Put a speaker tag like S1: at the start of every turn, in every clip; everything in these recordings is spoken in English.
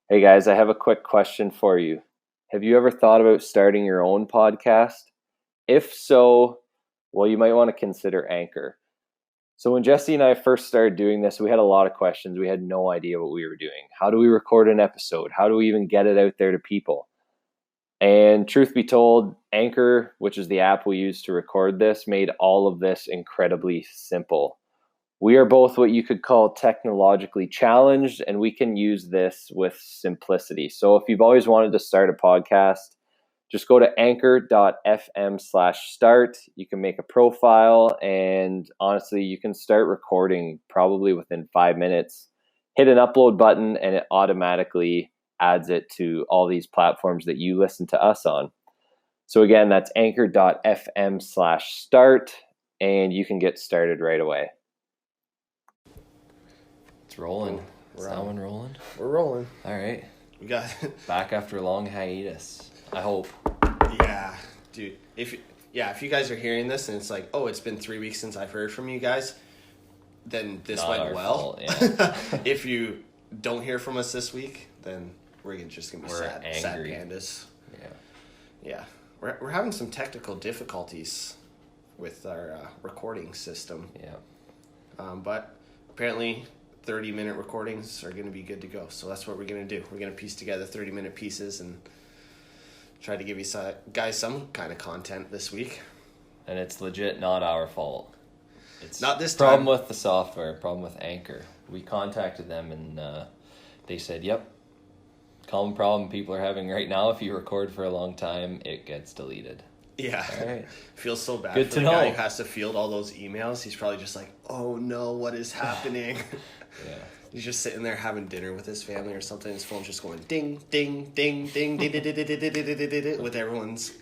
S1: Hey guys, I have a quick question for you. Have you ever thought about starting your own podcast? If so, well, you might want to consider Anchor. So when Jesse and I first started doing this, we had a lot of questions. We had no idea what we were doing. How do we record an episode? How do we even get it out there to people? And truth be told, Anchor, which is the app we use to record this, made all of this incredibly simple. We are both what you could call technologically challenged, and we can use this with simplicity. So if you've always wanted to start a podcast, just go to anchor.fm/start. You can make a profile, and honestly, you can start recording probably within 5 minutes. Hit an upload button, and it automatically adds it to all these platforms that you listen to us on. So again, that's anchor.fm/start, and you can get started right away.
S2: It's rolling. Is that one rolling?
S3: We're rolling.
S2: All right.
S3: We got
S2: back after a long hiatus. I hope.
S3: Yeah, dude. If you guys are hearing this and it's like, oh, it's been 3 weeks since I've heard from you guys, then this
S2: Not
S3: went well.
S2: Fault, yeah.
S3: If you don't hear from us this week, then we're just gonna be sad
S2: angry.
S3: pandas.
S2: Yeah.
S3: Yeah, we're having some technical difficulties with our recording system.
S2: Yeah.
S3: But apparently 30-minute recordings are going to be good to go. So that's what we're going to do. We're going to piece together 30-minute pieces and try to give you guys some kind of content this week.
S2: And it's legit not our fault. It's
S3: not this
S2: problem
S3: time.
S2: With the software, problem with Anchor. We contacted them and they said, yep, common problem people are having right now. If you record for a long time, it gets deleted.
S3: Yeah.
S2: All right.
S3: Feels so bad
S2: Good
S3: for
S2: to
S3: the
S2: know.
S3: guy who has to field all those emails. He's probably just like, oh no, what is happening?
S2: Yeah.
S3: He's just sitting there having dinner with his family or something. His phone's just going ding, ding, ding, ding, ding, ding, ding, ding, ding, ding, ding, with everyone's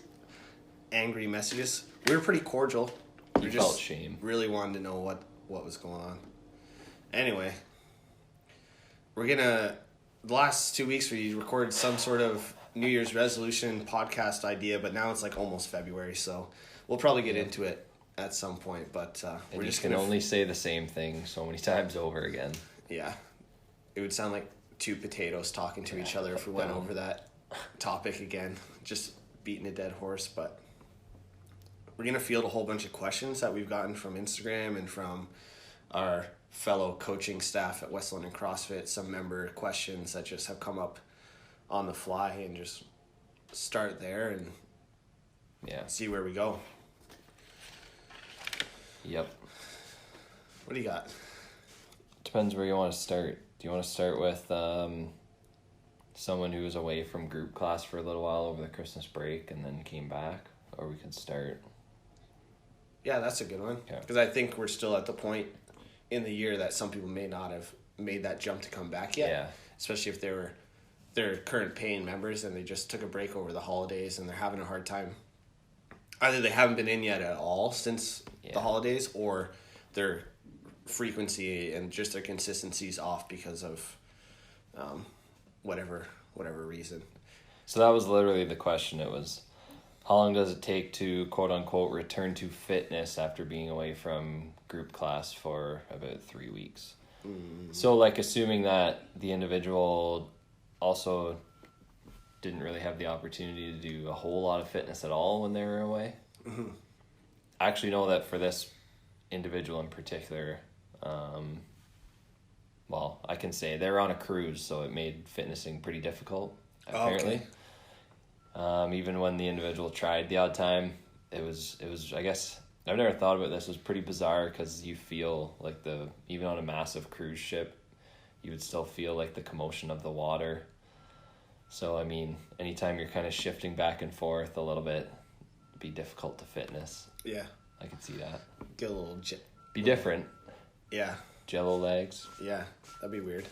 S3: angry messages. We were pretty cordial. We
S2: felt
S3: just
S2: shame.
S3: really wanted to know what was going on. Anyway, the last 2 weeks we recorded some sort of New Year's resolution podcast idea, but now it's like almost February, so we'll probably get into it at some point, but
S2: we're just going to only say the same thing so many times over again.
S3: Yeah. It would sound like two potatoes talking to each other if we went over that topic again, just beating a dead horse, but we're going to field a whole bunch of questions that we've gotten from Instagram and from our fellow coaching staff at West London CrossFit, some member questions that just have come up on the fly, and just start there and see where we go.
S2: Yep.
S3: What do you got?
S2: Depends where you want to start. Do you want to start with someone who was away from group class for a little while over the Christmas break and then came back? Or we can start...
S3: Yeah, that's a good one. Because I think we're still at the point in the year that some people may not have made that jump to come back yet.
S2: Yeah.
S3: Especially if they're current paying members and they just took a break over the holidays and they're having a hard time. Either they haven't been in yet at all since the holidays, or their frequency and just their consistency is off because of whatever reason.
S2: So that was literally the question. It was, how long does it take to quote unquote return to fitness after being away from group class for about 3 weeks? Mm-hmm. So like assuming that the individual also didn't really have the opportunity to do a whole lot of fitness at all when they were away. Mm-hmm. I actually know that for this individual in particular, well, I can say they're on a cruise, so it made fitnessing pretty difficult, apparently. Okay. Even when the individual tried the odd time, it was, I guess, I've never thought about this, it was pretty bizarre because you feel like even on a massive cruise ship, you would still feel like the commotion of the water. So, I mean, anytime you're kind of shifting back and forth a little bit, it'd be difficult to fitness.
S3: Yeah.
S2: I could see that.
S3: Get a little...
S2: Be different.
S3: Yeah.
S2: Jello legs.
S3: Yeah, that'd be weird.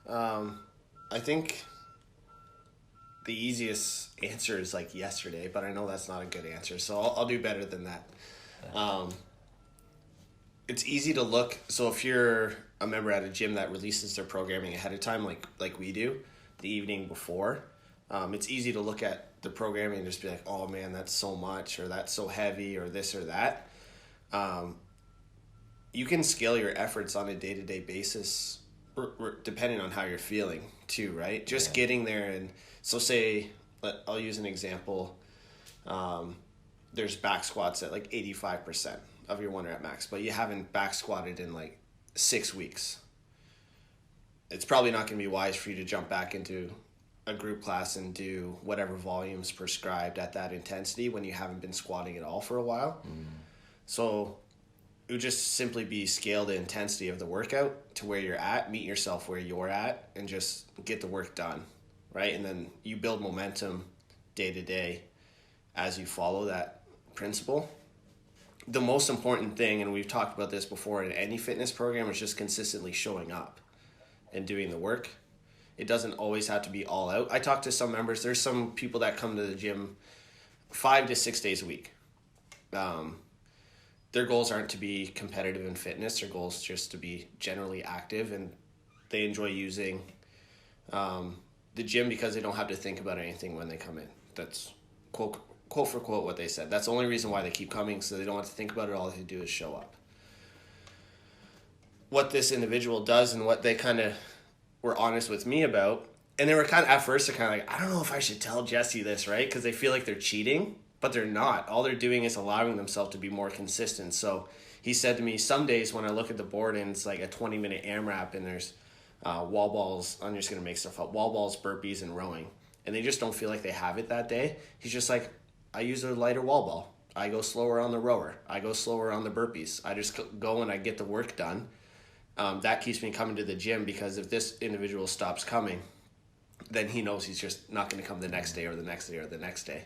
S3: I think the easiest answer is like yesterday, but I know that's not a good answer, so I'll do better than that. It's easy to look... So if you're a member at a gym that releases their programming ahead of time, like we do, the evening before, it's easy to look at the programming and just be like, oh man, that's so much, or that's so heavy, or this or that. You can scale your efforts on a day-to-day basis depending on how you're feeling too, right? Just getting there. And so say, I'll use an example. There's back squats at like 85% of your 1 rep max, but you haven't back squatted in like 6 weeks. It's probably not going to be wise for you to jump back into a group class and do whatever volumes prescribed at that intensity when you haven't been squatting at all for a while. So it would just simply be scale the intensity of the workout to where you're at, meet yourself where you're at, and just get the work done, right? And then you build momentum day to day as you follow that principle. The most important thing, and we've talked about this before in any fitness program, is just consistently showing up and doing the work. It doesn't always have to be all out. I talk to some members. There's some people that come to the gym 5 to 6 days a week. Their goals aren't to be competitive in fitness. Their goals just to be generally active, and they enjoy using the gym because they don't have to think about anything when they come in. That's quote for quote what they said. That's the only reason why they keep coming, so they don't have to think about it. All they do is show up. What this individual does and what they kind of were honest with me about, and they were kind of, at first, they're kind of like, I don't know if I should tell Jesse this, right? Because they feel like they're cheating, but they're not. All they're doing is allowing themselves to be more consistent. So he said to me, some days when I look at the board and it's like a 20-minute AMRAP and there's wall balls, I'm just going to make stuff up, wall balls, burpees, and rowing, and they just don't feel like they have it that day, he's just like, I use a lighter wall ball. I go slower on the rower. I go slower on the burpees. I just go and I get the work done. That keeps me coming to the gym, because if this individual stops coming, then he knows he's just not going to come the next day or the next day or the next day.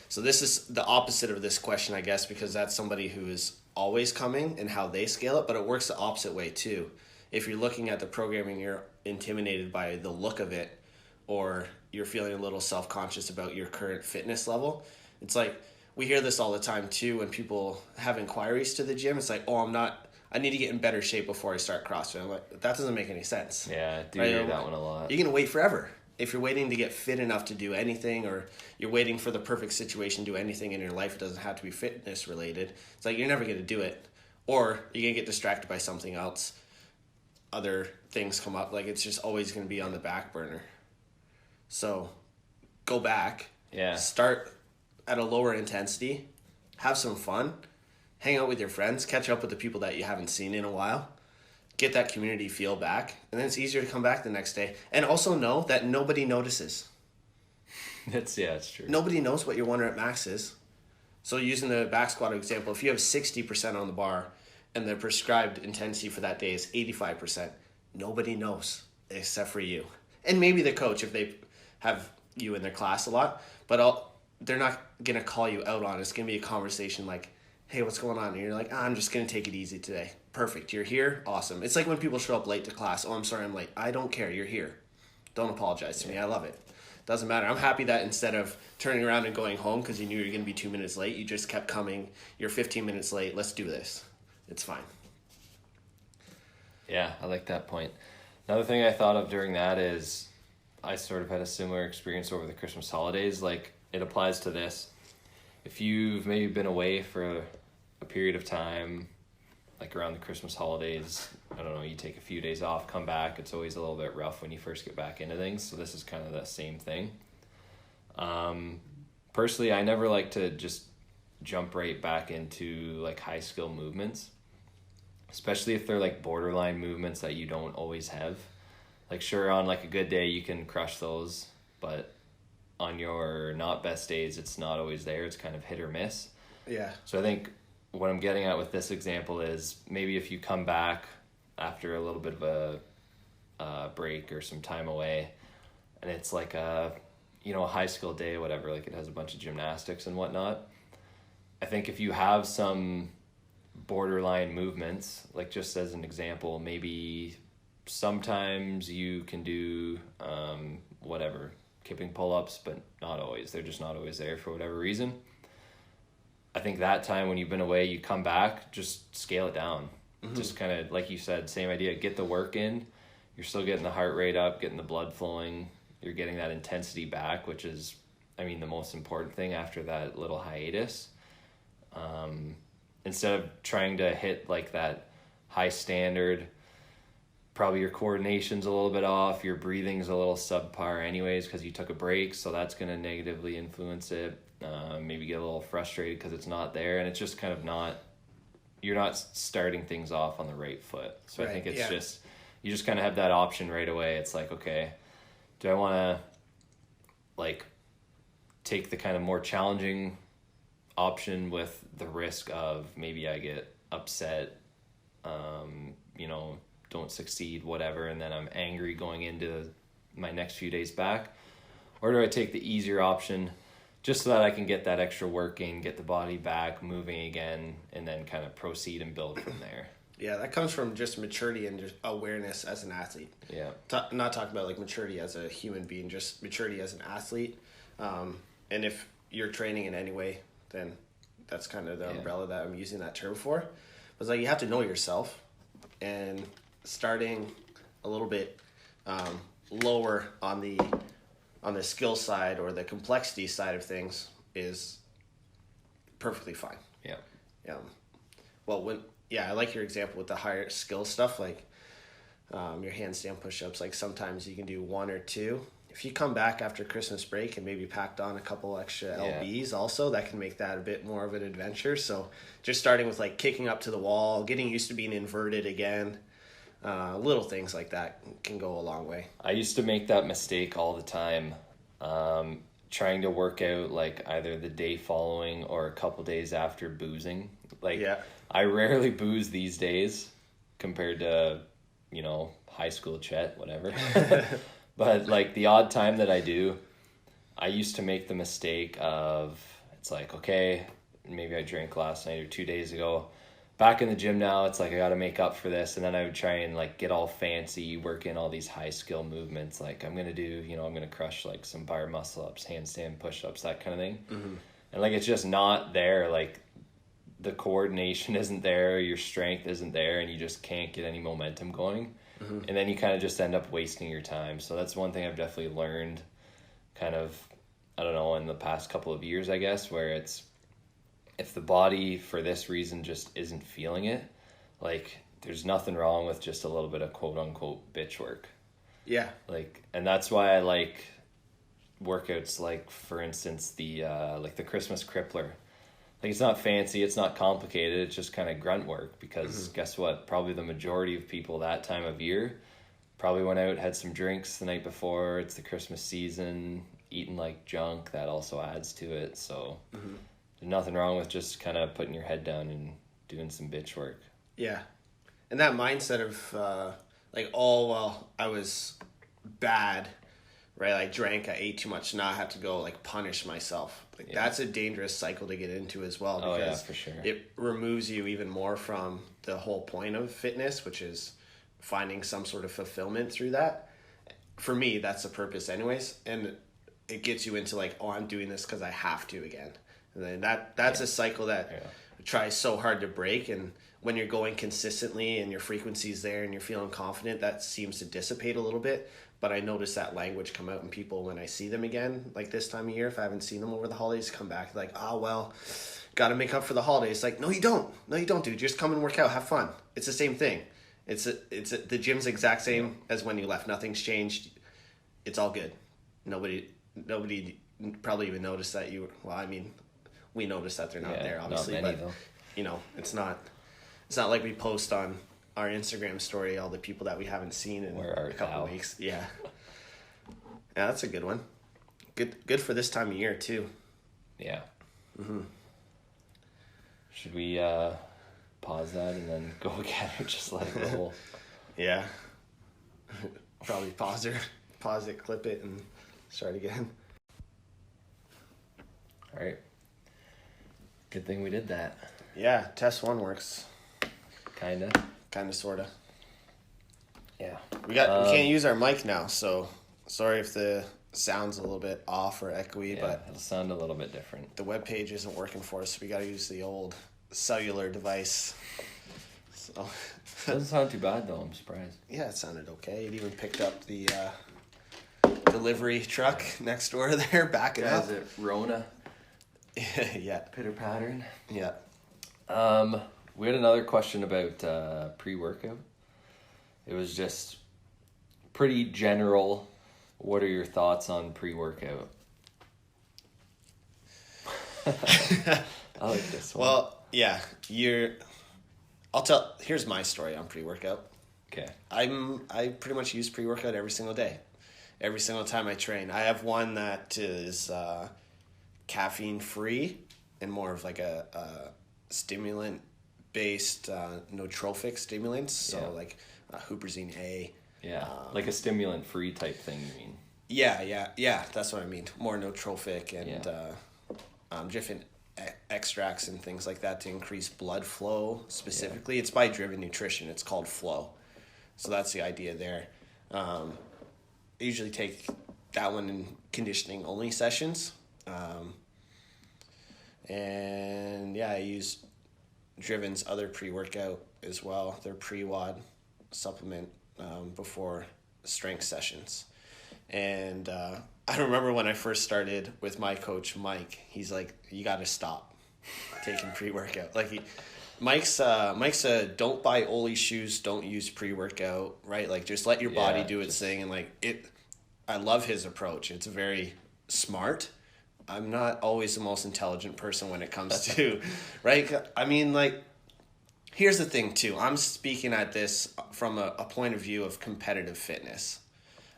S3: So this is the opposite of this question, I guess, because that's somebody who is always coming and how they scale it, but it works the opposite way too. If you're looking at the programming, you're intimidated by the look of it, or you're feeling a little self-conscious about your current fitness level. It's like, we hear this all the time too when people have inquiries to the gym. It's like, I need to get in better shape before I start CrossFit. I'm like, that doesn't make any sense.
S2: Yeah, I do hear that one a lot.
S3: You're going to wait forever. If you're waiting to get fit enough to do anything, or you're waiting for the perfect situation to do anything in your life, it doesn't have to be fitness related. It's like, you're never going to do it. Or you're going to get distracted by something else. Other things come up. Like, it's just always going to be on the back burner. So go back.
S2: Yeah.
S3: Start at a lower intensity. Have some fun. Hang out with your friends. Catch up with the people that you haven't seen in a while. Get that community feel back. And then it's easier to come back the next day. And also know that nobody notices.
S2: It's true.
S3: Nobody knows what your 1 rep max is. So using the back squat example, if you have 60% on the bar and the prescribed intensity for that day is 85%, nobody knows except for you. And maybe the coach if they have you in their class a lot. But they're not going to call you out on it. It's going to be a conversation like, hey, what's going on? And you're like, I'm just going to take it easy today. Perfect. You're here. Awesome. It's like when people show up late to class. Oh, I'm sorry, I'm late. I don't care. You're here. Don't apologize to me. I love it. Doesn't matter. I'm happy that instead of turning around and going home because you knew you were going to be 2 minutes late, you just kept coming. You're 15 minutes late. Let's do this. It's fine.
S2: Yeah, I like that point. Another thing I thought of during that is I sort of had a similar experience over the Christmas holidays. Like, it applies to this. If you've maybe been away for a period of time, like around the Christmas holidays, I don't know, you take a few days off, come back, it's always a little bit rough when you first get back into things. So this is kind of the same thing. Personally, I never like to just jump right back into like high skill movements, especially if they're like borderline movements that you don't always have. Like, sure, on like a good day you can crush those, but on your not best days it's not always there. It's kind of hit or miss.
S3: Yeah.
S2: So I think what I'm getting at with this example is maybe if you come back after a little bit of a break or some time away, and it's like a high skill day, whatever, like it has a bunch of gymnastics and whatnot. I think if you have some borderline movements, like just as an example, maybe sometimes you can do kipping pull-ups, but not always. They're just not always there for whatever reason. I think that time when you've been away, you come back, just scale it down. Mm-hmm. Just kind of, like you said, same idea, get the work in. You're still getting the heart rate up, getting the blood flowing. You're getting that intensity back, which is, the most important thing after that little hiatus. Instead of trying to hit like that high standard, probably your coordination's a little bit off, your breathing's a little subpar anyways because you took a break, so that's going to negatively influence it. Maybe get a little frustrated because it's not there, and it's just kind of not, you're not starting things off on the right foot. So I think it's just, you just kind of have that option right away. It's like, okay, do I want to like take the kind of more challenging option with the risk of maybe I get upset, don't succeed, whatever, and then I'm angry going into my next few days back? Or do I take the easier option just so that I can get that extra work in, get the body back moving again, and then kind of proceed and build from there?
S3: Yeah, that comes from just maturity and just awareness as an athlete.
S2: Yeah.
S3: Not talking about like maturity as a human being, just maturity as an athlete. And if you're training in any way, then that's kind of the umbrella that I'm using that term for. But it's like you have to know yourself, and starting a little bit lower on the skill side or the complexity side of things is perfectly fine.
S2: Yeah.
S3: Well, I like your example with the higher skill stuff, like your handstand push-ups. Like sometimes you can do 1 or 2. If you come back after Christmas break and maybe packed on a couple extra LBs also, that can make that a bit more of an adventure. So just starting with like kicking up to the wall, getting used to being inverted again, little things like that can go a long way.
S2: I used to make that mistake all the time, trying to work out like either the day following or a couple days after boozing. I rarely booze these days compared to, high school Chet, whatever. But like the odd time that I do, I used to make the mistake of, it's like, okay, maybe I drank last night or 2 days ago. Back in the gym now, it's like I got to make up for this. And then I would try and like get all fancy, work in all these high skill movements. Like I'm going to do, I'm going to crush like some bar muscle ups, handstand push-ups, that kind of thing. Mm-hmm. And like, it's just not there. Like the coordination isn't there, your strength isn't there, and you just can't get any momentum going. Mm-hmm. And then you kind of just end up wasting your time. So that's one thing I've definitely learned kind of, I don't know, in the past couple of years, I guess, where it's, if the body for this reason just isn't feeling it, like there's nothing wrong with just a little bit of quote unquote bitch work.
S3: Yeah.
S2: Like, and that's why I like workouts like, for instance, the Christmas crippler. Like it's not fancy, it's not complicated, it's just kind of grunt work because guess what? Probably the majority of people that time of year probably went out, had some drinks the night before, it's the Christmas season, eating like junk, that also adds to it. So there's nothing wrong with just kind of putting your head down and doing some bitch work. Yeah.
S3: And that mindset of I was bad, right? I drank, I ate too much, now I have to go like punish myself. That's a dangerous cycle to get into as well, because
S2: for sure.
S3: It removes you even more from the whole point of fitness, which is finding some sort of fulfillment through that. For me, that's the purpose anyways. And it gets you into like, oh, I'm doing this because I have to again. And then that's a cycle that tries so hard to break. And when you're going consistently and your frequency's there and you're feeling confident, that seems to dissipate a little bit. But I notice that language come out in people when I see them again, like this time of year. If I haven't seen them over the holidays, come back like, oh, well, got to make up for the holidays. Like, no, you don't, dude. Just come and work out, have fun. It's the same thing. The gym's exact same as when you left. Nothing's changed. It's all good. Nobody probably even noticed that you were. Well, I mean, we noticed that they're not there, obviously,
S2: not many,
S3: but
S2: though.
S3: It's not like we post on our Instagram story all the people that we haven't seen in a couple of weeks. Yeah, that's a good one. Good for this time of year too.
S2: Yeah. Mm-hmm. Should we pause that and then go again, or just let it roll?
S3: Yeah. Probably pause it, clip it, and start again.
S2: All right. Good thing we did that.
S3: Yeah, test 1 works.
S2: Kinda, sorta. Yeah. We
S3: can't use our mic now, so sorry if the sound's a little bit off or echoey, but
S2: it'll sound a little bit different.
S3: The webpage isn't working for us, so we gotta use the old cellular device. So
S2: doesn't sound too bad though, I'm surprised.
S3: Yeah, it sounded okay. It even picked up the delivery truck next door there, backing up.
S2: Is it Rona?
S3: Yeah.
S2: Pitter pattern.
S3: Yeah.
S2: We had another question about pre-workout. it was just pretty general. What are your thoughts on pre-workout? I like this one.
S3: Well, yeah, here's my story on pre-workout.
S2: Okay.
S3: I pretty much use pre-workout every single day. Every single time I train. I have one that is caffeine free and more of like a stimulant based nootropic stimulants. So like huperzine A.
S2: Yeah, like a stimulant free type thing, you mean?
S3: Yeah. That's what I mean. More nootropic and different extracts and things like that to increase blood flow specifically. It's by Driven Nutrition. It's called Flow. So that's the idea there. I usually take that one in conditioning only sessions. And yeah, I use Driven's other pre-workout as well. Their pre-WOD supplement before strength sessions. And I remember when I first started with my coach, Mike, he's like, you got to stop taking pre-workout. Like Mike's don't buy Oli shoes, don't use pre-workout, right? Like just let your body do its thing. And like I love his approach. It's very smart. I'm not always the most intelligent person when it comes to, right? I mean, like, here's the thing too. I'm speaking at this from a point of view of competitive fitness.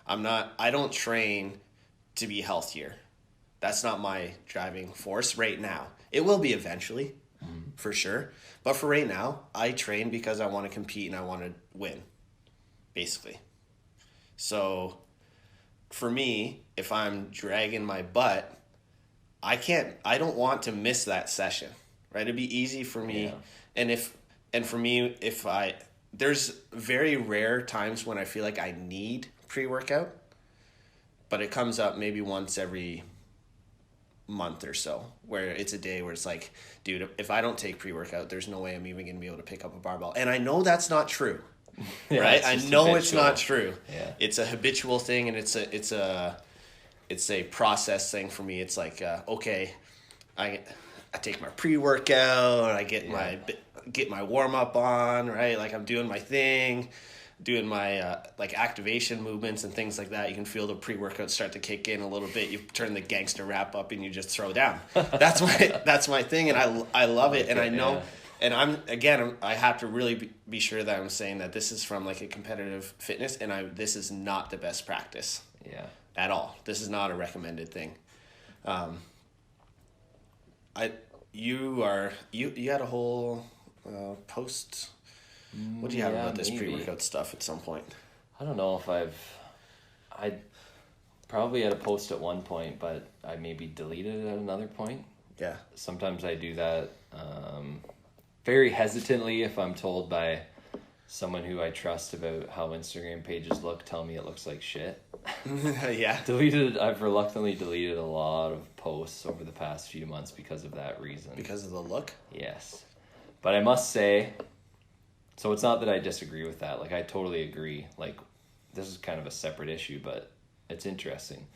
S3: I don't train to be healthier. That's not my driving force right now. It will be eventually, for sure. But for right now, I train because I want to compete and I want to win, basically. So for me, if I'm dragging my butt, I don't want to miss that session, right? It'd be easy for me. Yeah. And for me, there's very rare times when I feel like I need pre-workout, but it comes up maybe once every month or so where it's a day where it's like, dude, if I don't take pre-workout, there's no way I'm even going to be able to pick up a barbell. And I know that's not true, right? I know habitual. It's not true. Yeah. It's a habitual thing, and it's a process thing for me. It's like, okay, I take my pre-workout, I get my warm-up on, right? Like I'm doing my thing, doing my like activation movements and things like that. You can feel the pre-workout start to kick in a little bit. You turn the gangster rap up and you just throw down. That's my thing, and I love it. And I know, and I have to really be sure that I'm saying that this is from like a competitive fitness, and this is not the best practice.
S2: Yeah.
S3: At all. This is not a recommended thing. You had a whole post. What do you have about this pre-workout stuff at some point?
S2: I don't know if I probably had a post at one point, but I maybe deleted it at another point.
S3: Yeah.
S2: Sometimes I do that very hesitantly if I'm told by someone who I trust about how Instagram pages look, tell me it looks like shit.
S3: Yeah.
S2: I've reluctantly deleted a lot of posts over the past few months because of that reason.
S3: Because of the look?
S2: Yes. But I must say, so it's not that I disagree with that. Like, I totally agree. Like, this is kind of a separate issue, but it's interesting.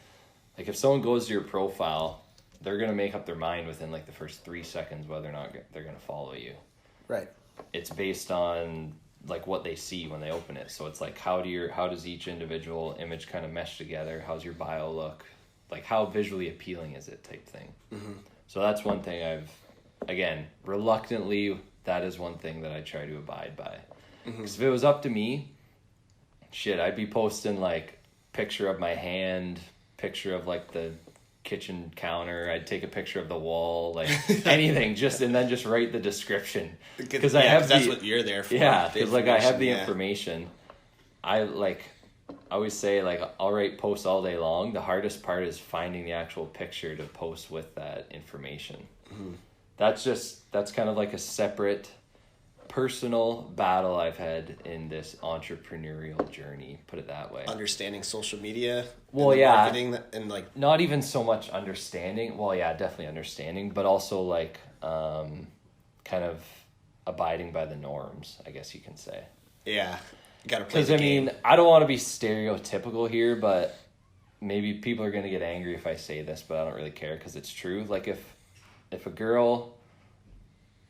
S2: Like, if someone goes to your profile, they're going to make up their mind within, like, the first 3 seconds whether or not they're going to follow you.
S3: Right.
S2: It's based on like what they see when they open it. So it's like, how does each individual image kind of mesh together? How's your bio look? Like, how visually appealing is it type thing? Mm-hmm. So that's one thing again, reluctantly, that is one thing that I try to abide by. Because if it was up to me, shit, I'd be posting like picture of my hand, picture of like the kitchen counter. I'd take a picture of the wall, like anything, and then just write the description. Because
S3: that's what you're there for.
S2: Yeah, because like I have the information. I always say, like, I'll write posts all day long. The hardest part is finding the actual picture to post with that information. Mm-hmm. That's kind of like a separate personal battle I've had in this entrepreneurial journey, put it that way.
S3: Understanding social media,
S2: marketing,
S3: and like
S2: not even so much understanding. Well, yeah, definitely understanding, but also like kind of abiding by the norms, I guess you can say.
S3: Yeah, you gotta play the game.
S2: Because I mean, I don't want to be stereotypical here, but maybe people are gonna get angry if I say this, but I don't really care because it's true. Like if a girl,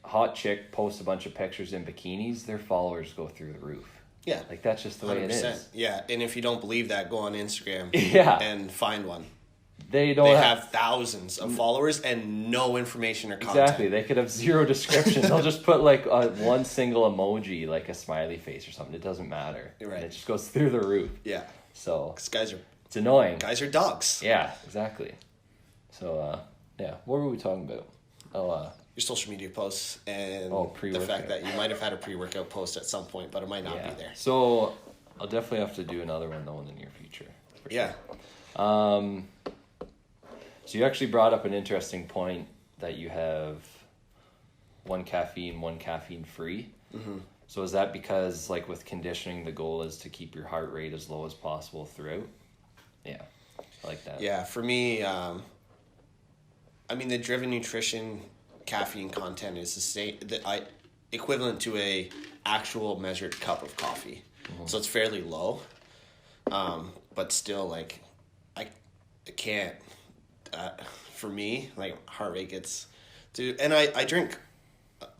S2: hot chick, posts a bunch of pictures in bikinis, their followers go through the roof.
S3: Yeah.
S2: Like, that's just the way it is.
S3: Yeah, and if you don't believe that, go on Instagram and find one.
S2: They
S3: have thousands of followers and no information or content.
S2: Exactly. They could have zero description. They'll just put like one single emoji, like a smiley face or something. It doesn't matter.
S3: Right.
S2: And it just goes through the roof.
S3: Yeah.
S2: So
S3: because
S2: it's annoying.
S3: Guys are dogs.
S2: Yeah, exactly. So what were we talking about?
S3: Your social media posts and
S2: the
S3: fact that you might have had a pre-workout post at some point, but it might not be there.
S2: So I'll definitely have to do another one though in the near future. For sure.
S3: Yeah.
S2: So you actually brought up an interesting point that you have one caffeine free. Mm-hmm. So is that because, like, with conditioning, the goal is to keep your heart rate as low as possible throughout? Yeah, I like that.
S3: Yeah, for me, I mean, the Driven Nutrition caffeine content is the same, equivalent to a actual measured cup of coffee. Mm-hmm. So it's fairly low, but still, like, I can't. For me, like, heart rate gets and I drink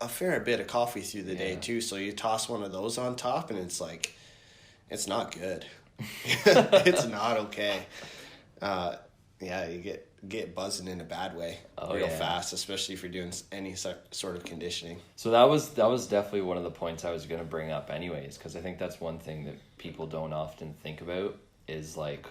S3: a fair bit of coffee through the day too, so you toss one of those on top and it's like, it's not good. It's not okay. You get buzzing in a bad way real fast, especially if you're doing any sort of conditioning.
S2: So that was definitely one of the points I was going to bring up anyways, because I think that's one thing that people don't often think about is, like,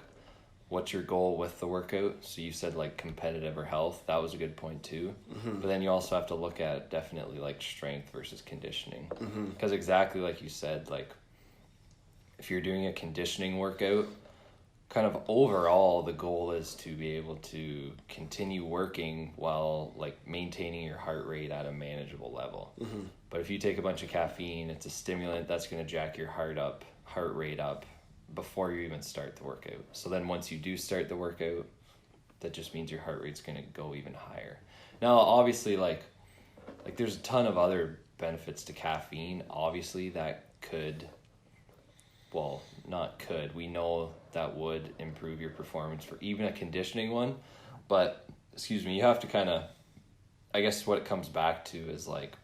S2: what's your goal with the workout? So you said, like, competitive or health. That was a good point too. Mm-hmm. But then you also have to look at definitely, like, strength versus conditioning. Because exactly like you said, like, if you're doing a conditioning workout, kind of overall the goal is to be able to continue working while, like, maintaining your heart rate at a manageable level. Mm-hmm. But if you take a bunch of caffeine, it's a stimulant that's going to jack your heart rate up before you even start the workout. So then once you do start the workout, that just means your heart rate's going to go even higher. Now, obviously, like there's a ton of other benefits to caffeine, obviously, that we know that would improve your performance for even a conditioning one. But, you have to kind of, I guess what it comes back to is, like,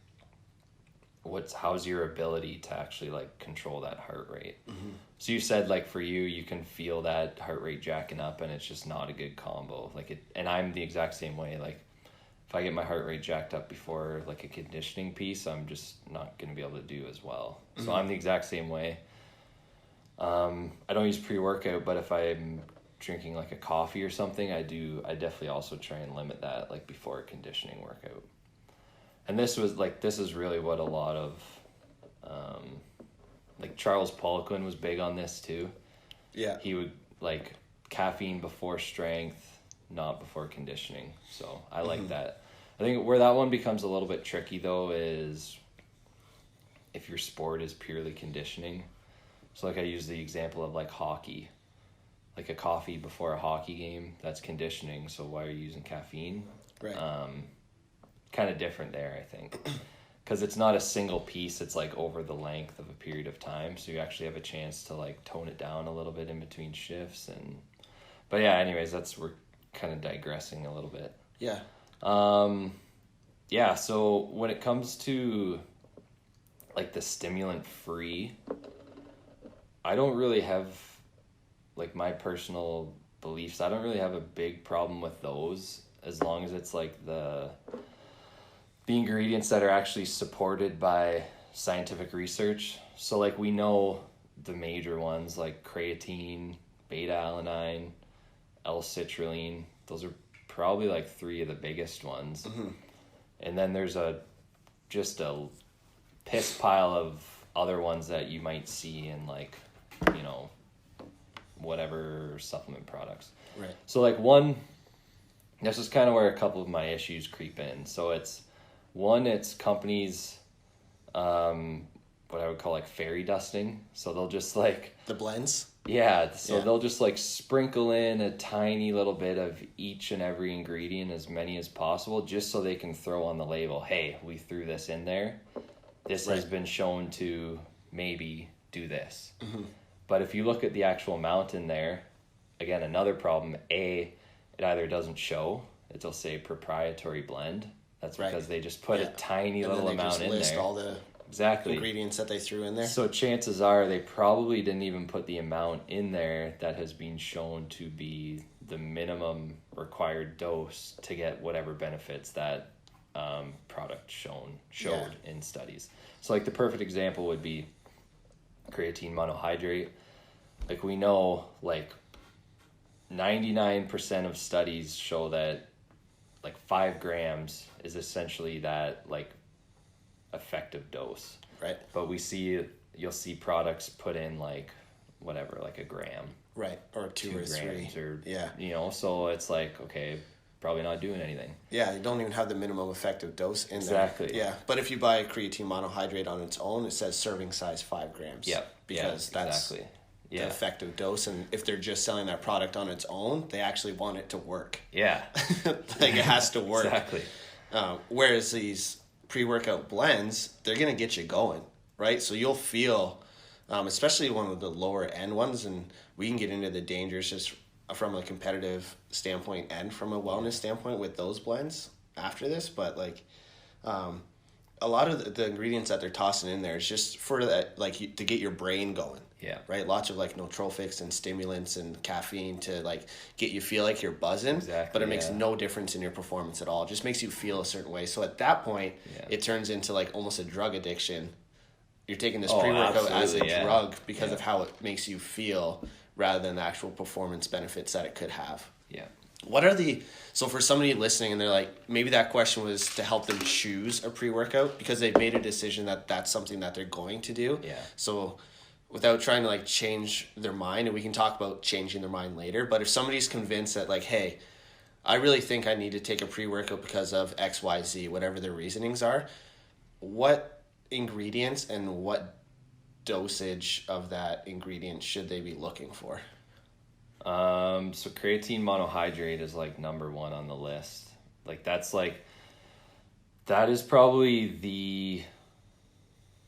S2: how's your ability to actually, like, control that heart rate. Mm-hmm. So you said, like, for you can feel that heart rate jacking up and it's just not a good combo. And I'm the exact same way. Like, if I get my heart rate jacked up before, like, a conditioning piece, I'm just not going to be able to do as well. Mm-hmm. So I'm the exact same way. I don't use pre-workout, but if I'm drinking, like, a coffee or something, I definitely also try and limit that, like, before a conditioning workout. And this is really what a lot of, like, Charles Poliquin was big on this too. Yeah. He would, like, caffeine before strength, not before conditioning. So I like that. I think where that one becomes a little bit tricky though is if your sport is purely conditioning. So, like, I use the example of, like, hockey. Like, a coffee before a hockey game, that's conditioning. So why are you using caffeine? Right. Kind of different there, I think, because it's not a single piece. It's, like, over the length of a period of time, so you actually have a chance to, like, tone it down a little bit in between shifts. But yeah, anyways, we're kind of digressing a little bit.
S3: Yeah.
S2: So when it comes to, like, the stimulant free, I don't really have, like, my personal beliefs, I don't really have a big problem with those as long as it's, like, the ingredients that are actually supported by scientific research. So, like, we know the major ones like creatine, BetaAlanine, L-citrulline. Those are probably, like, three of the biggest ones. Mm-hmm. And then there's just a piss pile of other ones that you might see in, like, whatever supplement products. Right. So, like, this is kind of where a couple of my issues creep in. So it's companies, what I would call, like, fairy dusting. So they'll just, like...
S3: The blends?
S2: Yeah. So they'll just, like, sprinkle in a tiny little bit of each and every ingredient, as many as possible, just so they can throw on the label, hey, we threw this in there. This has been shown to maybe do this. Mm-hmm. But if you look at the actual amount in there, again, another problem, it either doesn't show, it'll say proprietary blend. That's because they just put a tiny little amount in there.
S3: All the
S2: exactly
S3: ingredients that they threw in there.
S2: So chances are they probably didn't even put the amount in there that has been shown to be the minimum required dose to get whatever benefits that product showed in studies. So like the perfect example would be creatine monohydrate. Like we know like 99% of studies show that like 5 grams is essentially that like effective dose.
S3: Right.
S2: But you'll see products put in like whatever, like a gram.
S3: Right. Or 2 or 3.
S2: Or, you know, so it's like, okay, probably not doing anything.
S3: Yeah, you don't even have the minimum effective dose in
S2: Exactly.
S3: there. Yeah, but if you buy a creatine monohydrate on its own, it says serving size 5 grams.
S2: Yep.
S3: Because that's
S2: exactly.
S3: the effective dose. And if they're just selling that product on its own, they actually want it to work.
S2: Yeah.
S3: Like it has to work.
S2: Exactly.
S3: Whereas these pre-workout blends, they're going to get you going, right? So you'll feel, especially one of the lower end ones, and we can get into the dangers just from a competitive standpoint and from a wellness standpoint with those blends after this. But like a lot of the ingredients that they're tossing in there is just for that, like to get your brain going.
S2: Yeah.
S3: Right. Lots of like nootropics and stimulants and caffeine to like get you feel like you're buzzing.
S2: Exactly,
S3: but it makes no difference in your performance at all. It just makes you feel a certain way. So at that point, it turns into like almost a drug addiction. You're taking this pre-workout as a drug because of how it makes you feel rather than the actual performance benefits that it could have.
S2: Yeah.
S3: So for somebody listening and they're like, maybe that question was to help them choose a pre-workout because they've made a decision that that's something that they're going to do.
S2: Yeah.
S3: So without trying to like change their mind, and we can talk about changing their mind later, but if somebody's convinced that like, hey, I really think I need to take a pre-workout because of XYZ, whatever their reasonings are, what ingredients and what dosage of that ingredient should they be looking for?
S2: So creatine monohydrate is like number 1 on the list. Like that is probably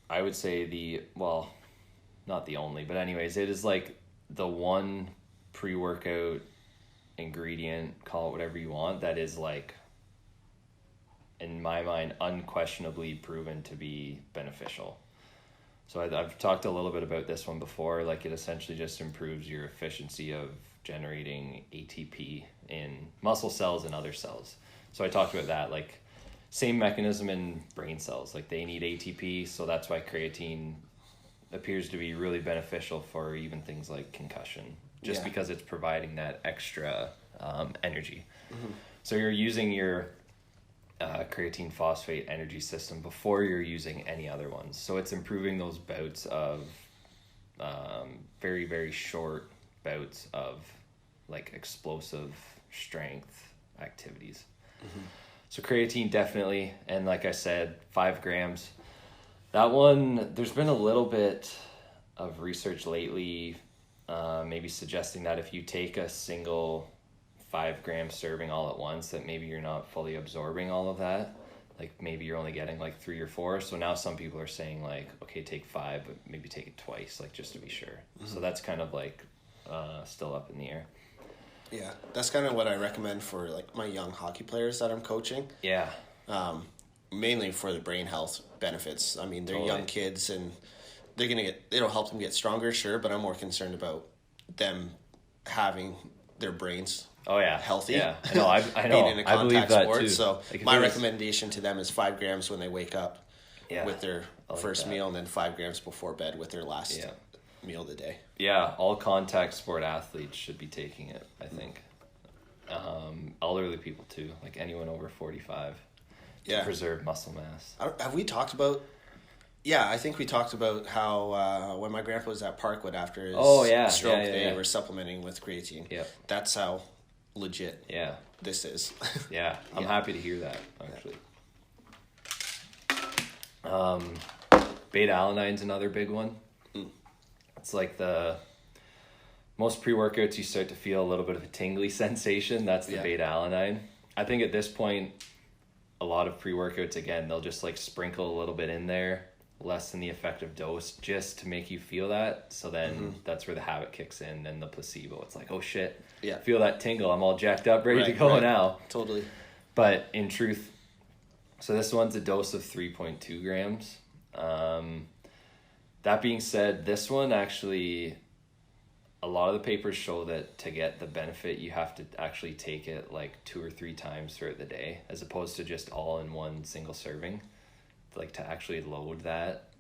S2: I would say well, not the only, but anyways, it is like the one pre-workout ingredient, call it whatever you want, that is like, in my mind, unquestionably proven to be beneficial. So I've talked a little bit about this one before. Like it essentially just improves your efficiency of generating ATP in muscle cells and other cells. So I talked about that, like same mechanism in brain cells. Like they need ATP, so that's why creatine appears to be really beneficial for even things like concussion, just because it's providing that extra energy. Mm-hmm. So you're using your creatine phosphate energy system before you're using any other ones. So it's improving those bouts of very, very short bouts of like explosive strength activities. Mm-hmm. So creatine definitely, and like I said, 5 grams. That one, there's been a little bit of research lately, maybe suggesting that if you take a single 5-gram serving all at once, that maybe you're not fully absorbing all of that. Like maybe you're only getting like 3 or 4. So now some people are saying like, okay, take 5, but maybe take it twice, like just to be sure. Mm-hmm. So that's kind of like still up in the air.
S3: Yeah, that's kind of what I recommend for like my young hockey players that I'm coaching.
S2: Yeah.
S3: Mainly for the brain health benefits. I mean, they're young kids and they're going to it'll help them get stronger, sure, but I'm more concerned about them having their brains healthy.
S2: Yeah, I know.
S3: Being in a contact sport.
S2: Too.
S3: So like my recommendation to them is 5 grams when they wake up with their first meal, and then 5 grams before bed with their last meal of the day.
S2: Yeah, all contact sport athletes should be taking it, I think. Elderly people too, like anyone over 45. To preserve muscle mass.
S3: Have we talked about... Yeah, I think we talked about how when my grandpa was at Parkwood after his stroke, they were supplementing with creatine.
S2: Yeah.
S3: That's how legit this is.
S2: Yeah, I'm happy to hear that, actually. Beta-alanine's another big one. Mm. It's like most pre-workouts, you start to feel a little bit of a tingly sensation. That's the beta-alanine. I think at this point, a lot of pre-workouts, again, they'll just like sprinkle a little bit in there, less than the effective dose, just to make you feel that. So then that's where the habit kicks in, and the placebo. It's like, oh shit, feel that tingle. I'm all jacked up, ready to go now.
S3: Totally.
S2: But in truth, so this one's a dose of 3.2 grams. That being said, this one actually, a lot of the papers show that to get the benefit, you have to actually take it like 2 or 3 times throughout the day, as opposed to just all in one single serving, like to actually load that.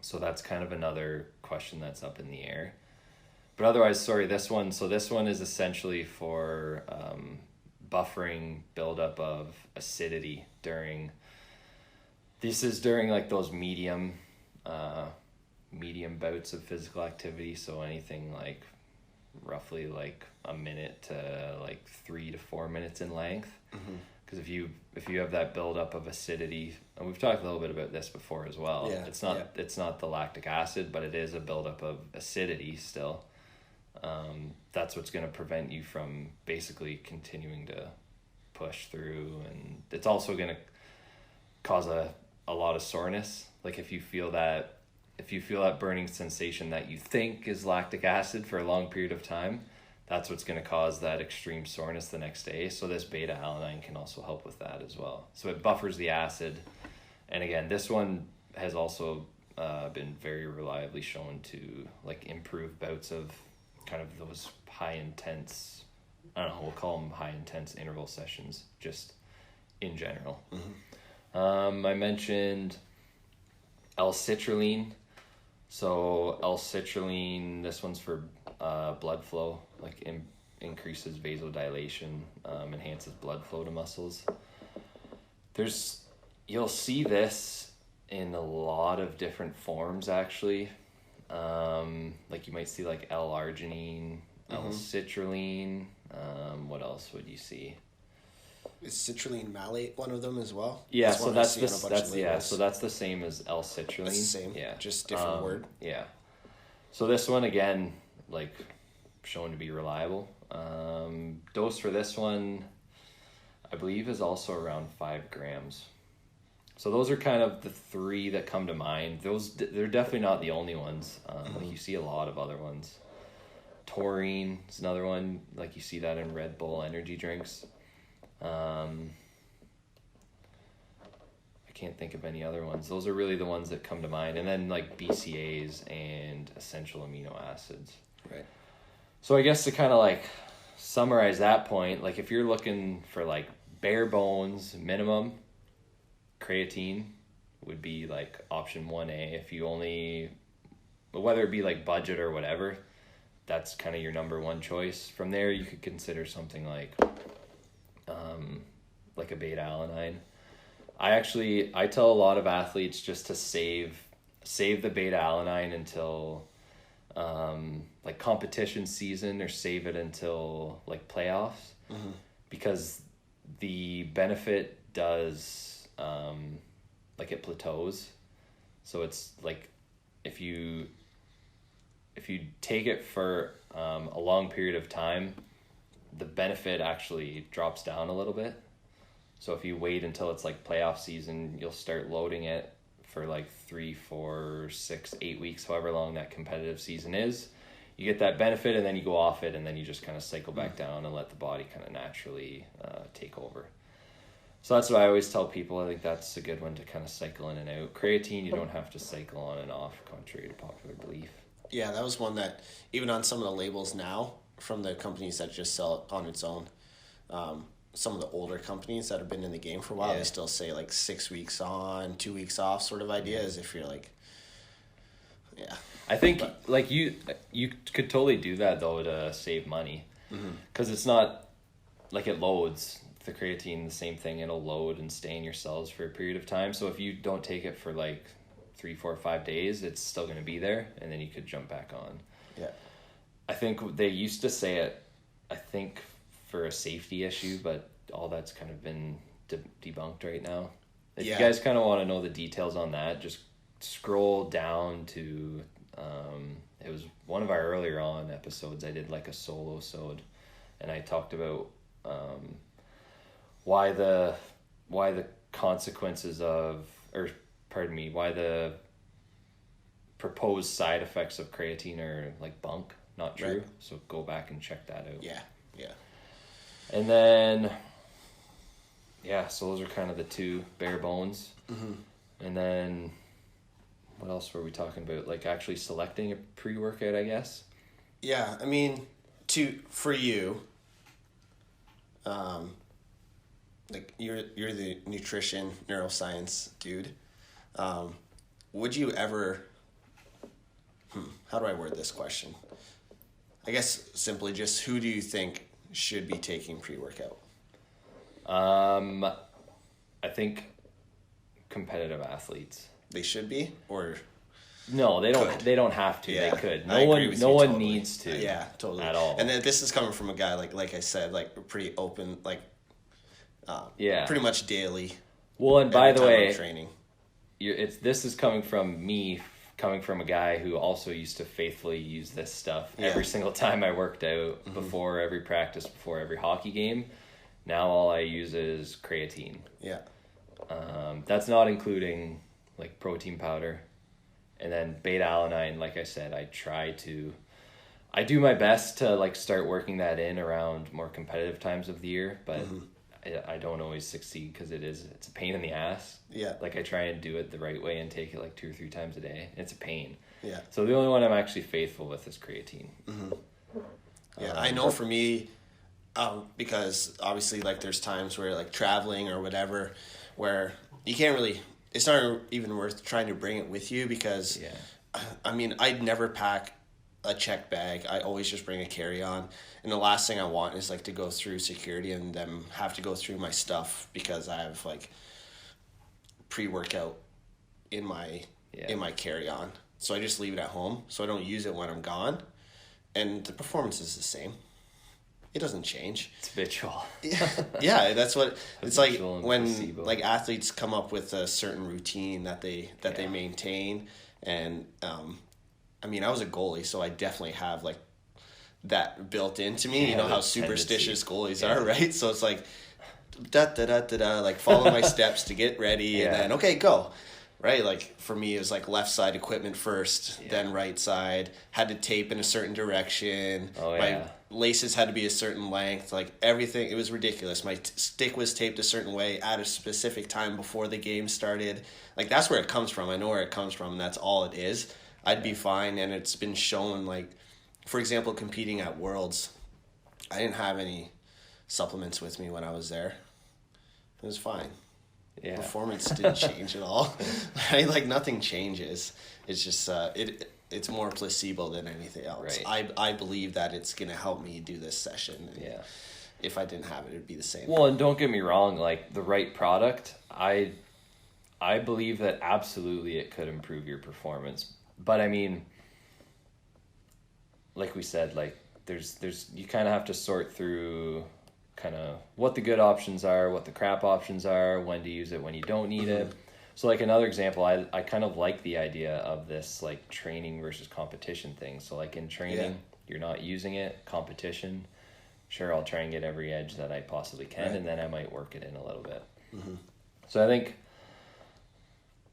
S2: So that's kind of another question that's up in the air. But otherwise, sorry, this one is essentially for buffering buildup of acidity during like those medium bouts of physical activity. So anything like roughly like a minute to like 3 to 4 minutes in length. Because if you have that buildup of acidity, and we've talked a little bit about this before as well, it's not the lactic acid, but it is a buildup of acidity still. That's what's going to prevent you from basically continuing to push through, and it's also going to cause a lot of soreness. Like if you feel that burning sensation that you think is lactic acid for a long period of time, that's what's going to cause that extreme soreness the next day. So this beta-alanine can also help with that as well. So it buffers the acid. And again, this one has also been very reliably shown to like improve bouts of kind of those high intense, I don't know, we'll call them high intense interval sessions just in general. I mentioned L-citrulline. So L-citrulline, this one's for blood flow, like increases vasodilation, enhances blood flow to muscles. You'll see this in a lot of different forms actually. Like you might see like L-arginine, L-citrulline. What else would you see?
S3: Is citrulline malate one of them as well?
S2: Yeah, so that's the same as L-citrulline.
S3: That's the same,
S2: yeah,
S3: just different word.
S2: Yeah. So this one again, like shown to be reliable. Dose for this one, I believe, is also around 5 grams. So those are kind of the 3 that come to mind. They're definitely not the only ones. Like you see a lot of other ones. Taurine is another one. Like you see that in Red Bull energy drinks. I can't think of any other ones. Those are really the ones that come to mind. And then like BCAAs and essential amino acids.
S3: Right.
S2: So I guess to kind of like summarize that point, like if you're looking for like bare bones minimum, creatine would be like option 1A. If you only, whether it be like budget or whatever, that's kind of your number one choice. From there, you could consider something like a beta-alanine. I tell a lot of athletes just to save the beta-alanine until like competition season, or save it until like playoffs, because the benefit does like it plateaus. So it's like if you take it for a long period of time, the benefit actually drops down a little bit. So if you wait until it's like playoff season, you'll start loading it for like 3, 4, 6, 8 weeks, however long that competitive season is. You get that benefit, and then you go off it, and then you just kind of cycle back down and let the body kind of naturally take over. So that's what I always tell people. I think that's a good one to kind of cycle in and out. Creatine, you don't have to cycle on and off, contrary to popular belief.
S3: Yeah, that was one that, even on some of the labels now, from the companies that just sell it on its own, some of the older companies that have been in the game for a while, they still say like 6 wees on, 2 weeks off sort of idea, as if you're like,
S2: I think like you could totally do that though to save money, because it's not like it loads. The creatine, the same thing, it'll load and stay in your cells for a period of time. So if you don't take it for like 3, 4, 5 days, it's still going to be there, and then you could jump back on.
S3: Yeah.
S2: I think they used to say it, I think, for a safety issue, but all that's kind of been debunked right now. If you guys kind of want to know the details on that, just scroll down to, it was one of our earlier on episodes. I did like a solo-sode, and I talked about why the consequences of, why the proposed side effects of creatine are like bunk, not true. Right. So go back and check that out.
S3: Yeah.
S2: And then, so those are kind of the 2 bare bones. And then what else were we talking about? Like actually selecting a pre-workout, I guess.
S3: Yeah, I mean, for you, like you're the nutrition neuroscience dude. Would you ever? How do I word this question? I guess simply just who do you think should be taking pre-workout?
S2: I think competitive athletes.
S3: They should be, or
S2: no, they don't.
S3: could.
S2: They don't have to.
S3: Yeah,
S2: They could.
S3: I agree with
S2: No
S3: you
S2: one
S3: totally.
S2: needs to.
S3: Yeah, totally.
S2: At all.
S3: And then this is coming from a guy like I said, like pretty open, like
S2: yeah,
S3: pretty much daily.
S2: Well, and by
S3: every
S2: the
S3: time I'm
S2: way,
S3: training.
S2: this is coming from me, coming from a guy who also used to faithfully use this stuff every single time I worked out, before every practice, before every hockey game. Now all I use is creatine.
S3: Yeah.
S2: That's not including like protein powder, and then BetaAlanine. Like I said, I do my best to like start working that in around more competitive times of the year, but I don't always succeed because it's a pain in the ass.
S3: Yeah.
S2: Like I try and do it the right way and take it like 2 or 3 times a day. It's a pain.
S3: Yeah.
S2: So the only one I'm actually faithful with is creatine.
S3: Yeah, I know for me, because obviously like there's times where like traveling or whatever, where you can't really, it's not even worth trying to bring it with you because, I mean, I'd never pack a check bag. I always just bring a carry-on. And the last thing I want is like to go through security and then have to go through my stuff because I have like pre-workout in my carry-on. So I just leave it at home so I don't use it when I'm gone. And the performance is the same. It doesn't change.
S2: It's habitual.
S3: Yeah, that's what it's like when
S2: placebo.
S3: like athletes come up with a certain routine that they maintain. And I mean, I was a goalie, so I definitely have like that built into me. You know how superstitious goalies are, right? So it's like like follow my steps to get ready, and then okay, go. Right, like for me, it was like left side equipment first, then right side. Had to tape in a certain direction. My laces had to be a certain length. Like everything, it was ridiculous. My stick was taped a certain way at a specific time before the game started. Like that's where it comes from. I know where it comes from. And that's all it is. I'd be fine, and it's been shown. Like, for example, competing at Worlds, I didn't have any supplements with me when I was there. It was fine. Yeah. Performance didn't change at all. Right? Like nothing changes. It's just it's more placebo than anything else. Right. I believe that it's gonna help me do this session. And if I didn't have it, it'd be the same.
S2: Well, and don't get me wrong, like the right product, I believe that absolutely it could improve your performance. But I mean, like we said, like there's you kind of have to sort through kind of what the good options are, what the crap options are, when to use it, when you don't need it. So like another example, I kind of like the idea of this like training versus competition thing. So like in training, you're not using it. Competition, sure, I'll try and get every edge that I possibly can, and then I might work it in a little bit. So I think,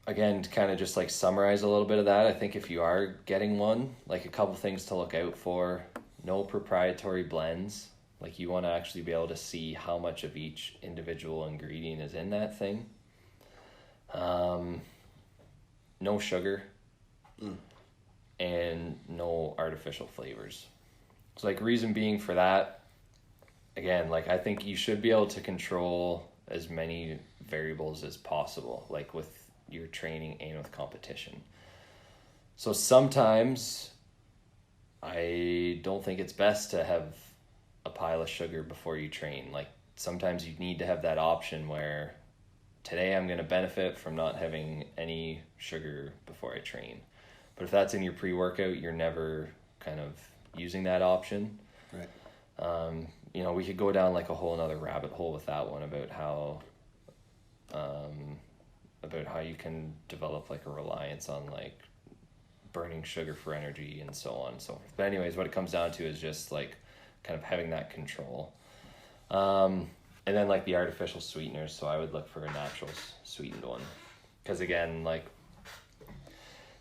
S2: again, to kind of just like summarize a little bit of that, I think if you are getting one, like a couple things to look out for: no proprietary blends. Like you want to actually be able to see how much of each individual ingredient is in that thing. No sugar. And no artificial flavors. So like reason being for that, again, like I think you should be able to control as many variables as possible, like with your training and with competition. So sometimes I don't think it's best to have a pile of sugar before you train. Like sometimes you need to have that option where today I'm going to benefit from not having any sugar before I train. But if that's in your pre-workout, you're never kind of using that option.
S3: Right.
S2: You know, we could go down like a whole another rabbit hole with that one about how you can develop like a reliance on like burning sugar for energy and so on and so forth. But anyways, what it comes down to is just like kind of having that control. And then like the artificial sweeteners, so I would look for a natural sweetened one. Because again, like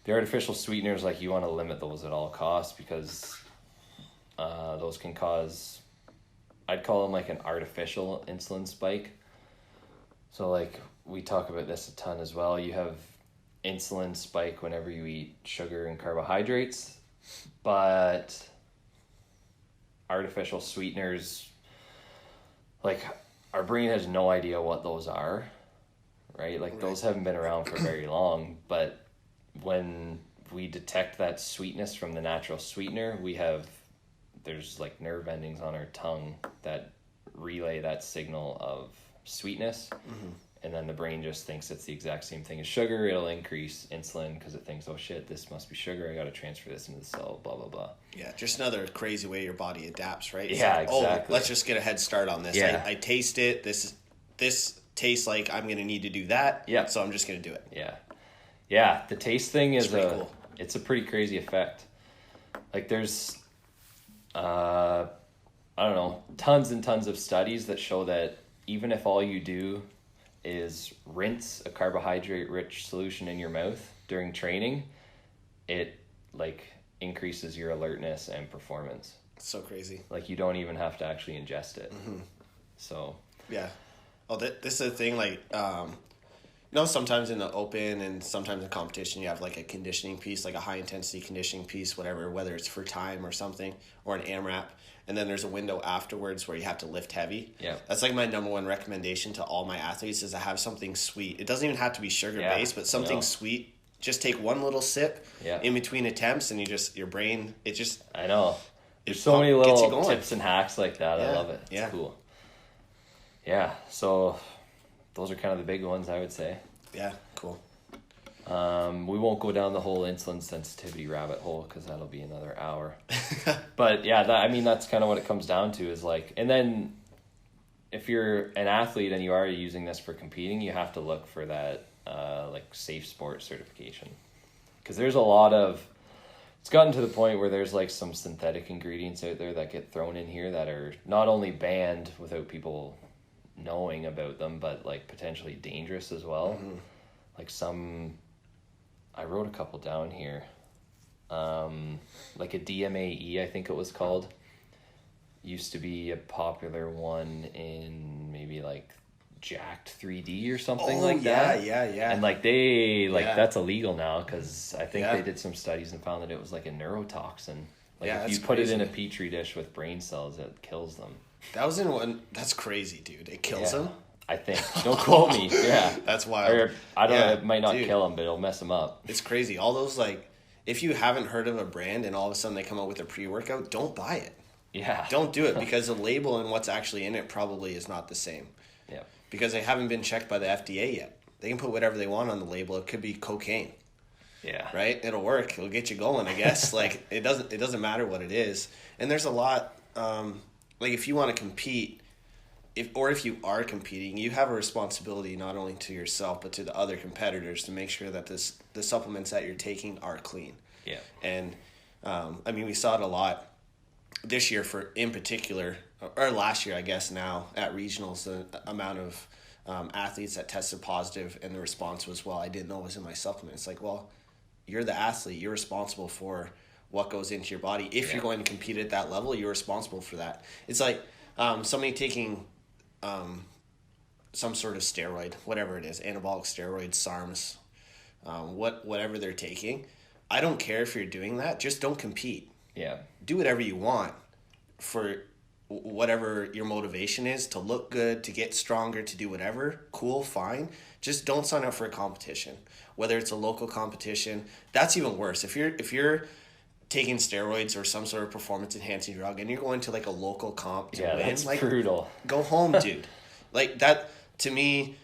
S2: the artificial sweeteners, like you want to limit those at all costs because those can cause, I'd call them like an artificial insulin spike. So like we talk about this a ton as well. You have insulin spike whenever you eat sugar and carbohydrates, but artificial sweeteners, like, our brain has no idea what those are, right? Like, those haven't been around for very long, but when we detect that sweetness from the natural sweetener, there's like nerve endings on our tongue that relay that signal of sweetness. And then the brain just thinks it's the exact same thing as sugar. It'll increase insulin because it thinks, oh shit, this must be sugar. I got to transfer this into the cell, blah, blah, blah.
S3: Yeah, just another crazy way your body adapts, right? It's
S2: Yeah,
S3: like,
S2: exactly.
S3: Oh, let's just get a head start on this.
S2: Yeah.
S3: I taste it. This tastes like I'm going to need to do that.
S2: Yeah.
S3: So I'm just going to do it.
S2: Yeah. Yeah, the taste thing is
S3: pretty cool.
S2: It's a pretty crazy effect. Like, there's, I don't know, tons and tons of studies that show that even if all you do is rinse a carbohydrate-rich solution in your mouth during training, it, like, increases your alertness and performance.
S3: It's so crazy.
S2: Like, you don't even have to actually ingest it. So.
S3: Yeah. Oh, this is a thing, like, sometimes in the open and sometimes in competition, you have, like, a conditioning piece, like a high-intensity conditioning piece, whatever, whether it's for time or something, or an AMRAP. And then there's a window afterwards where you have to lift heavy.
S2: Yeah.
S3: That's like my number one recommendation to all my athletes is to have something sweet. It doesn't even have to be sugar-based, but something sweet. Just take one little sip in between attempts and your brain, it just...
S2: I know. There's so many little tips and hacks like that.
S3: Yeah.
S2: I love it. It's cool. Yeah, so those are kind of the big ones, I would say.
S3: Yeah, cool.
S2: We won't go down the whole insulin sensitivity rabbit hole because that'll be another hour. But yeah, that's kind of what it comes down to is like, and then if you're an athlete and you are using this for competing, you have to look for that like safe sport certification, because there's a lot of, it's gotten to the point where there's like some synthetic ingredients out there that get thrown in here that are not only banned without people knowing about them, but like potentially dangerous as well. Like I wrote a couple down here. Like a DMAE, I think it was called. Used to be a popular one in maybe like Jacked 3D or something that.
S3: Yeah.
S2: And like that's illegal now because I think they did some studies and found that it was like a neurotoxin. Like if you put it in a petri dish with brain cells, it kills them.
S3: That was in one. That's crazy, dude. It kills them.
S2: I think. Don't quote me. Yeah.
S3: That's wild.
S2: Or, I don't know. It might not kill them, but it'll mess them up.
S3: It's crazy. All those, like, if you haven't heard of a brand and all of a sudden they come out with a pre-workout, don't buy it.
S2: Yeah.
S3: Don't do it because the label and what's actually in it probably is not the same.
S2: Yeah.
S3: Because they haven't been checked by the FDA yet. They can put whatever they want on the label. It could be cocaine.
S2: Yeah.
S3: Right? It'll work. It'll get you going, I guess. Like, it doesn't matter what it is. And there's a lot, like, if you want to compete, if you are competing, you have a responsibility not only to yourself but to the other competitors to make sure that the supplements that you're taking are clean.
S2: Yeah.
S3: And we saw it a lot this year in particular, or last year I guess now at regionals, the amount of athletes that tested positive and the response was, well, I didn't know it was in my supplement. It's like, well, you're the athlete, you're responsible for what goes into your body. If you're going to compete at that level, you're responsible for that. It's like somebody taking some sort of steroid, whatever it is, anabolic steroids, SARMs, whatever they're taking. I don't care if you're doing that. Just don't compete.
S2: Yeah.
S3: Do whatever you want for whatever your motivation is, to look good, to get stronger, to do whatever. Cool, fine. Just don't sign up for a competition. Whether it's a local competition, that's even worse. If you're taking steroids or some sort of performance enhancing drug and you're going to like a local comp to win,
S2: that's
S3: like,
S2: brutal.
S3: Go home, dude. Like that, to me,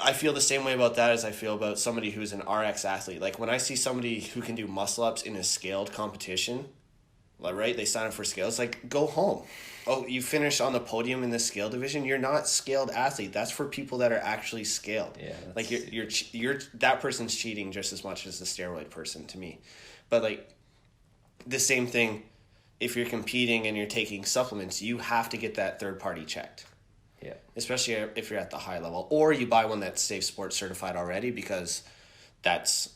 S3: I feel the same way about that as I feel about somebody who's an RX athlete. Like when I see somebody who can do muscle ups in a scaled competition, like, right, they sign up for scales, like, go home. Oh, you finish on the podium in the scale division, you're not scaled athlete. That's for people that are actually scaled.
S2: Yeah,
S3: like you're that person's cheating just as much as the steroid person to me. But like the same thing, if you're competing and you're taking supplements, you have to get that third party checked.
S2: Yeah.
S3: Especially if you're at the high level, or you buy one that's Safe Sport certified already, because that's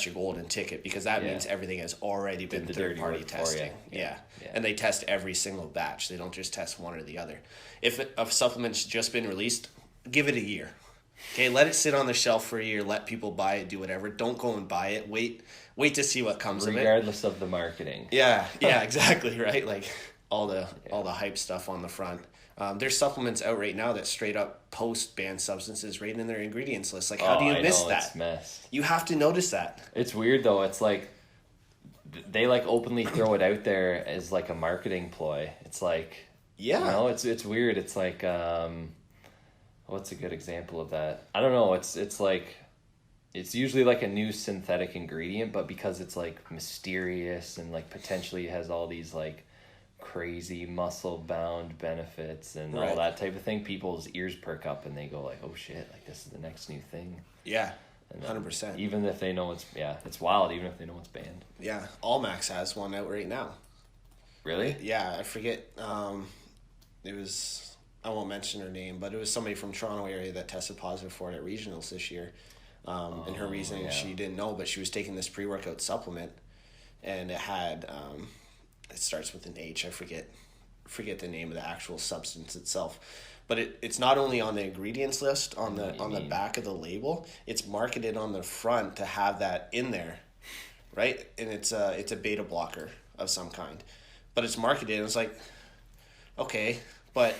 S3: your golden ticket, because that means everything has already been third party testing. Yeah. And they test every single batch. They don't just test one or the other. If a supplement's just been released, give it a year. Okay, let it sit on the shelf for a year. Let people buy it, do whatever. Don't go and buy it. Wait to see what comes of it.
S2: Regardless of the marketing.
S3: Yeah, exactly, right? Like all the hype stuff on the front. There's supplements out right now that straight up post banned substances right in their ingredients list. Like, how do you miss that?
S2: It's messed.
S3: You have to notice that.
S2: It's weird though. It's like they like openly throw it out there as like a marketing ploy. It's like, it's weird. It's like, what's a good example of that? I don't know. It's like, it's usually like a new synthetic ingredient, but because it's like mysterious and like potentially has all these like crazy muscle bound benefits and all that type of thing, people's ears perk up and they go like, oh shit, like this is the next new thing.
S3: Yeah. 100%.
S2: Even if they know it's wild, even if they know it's banned.
S3: Yeah. Allmax has one out right now.
S2: Really?
S3: Yeah. I forget. It was, I won't mention her name, but it was somebody from Toronto area that tested positive for it at regionals this year. And her reasoning, she didn't know, but she was taking this pre-workout supplement and it had, it starts with an H. I forget the name of the actual substance itself, but it's not only on the ingredients list on the back of the label. It's marketed on the front to have that in there, right? And it's a beta blocker of some kind, but it's marketed. And it's like, okay, but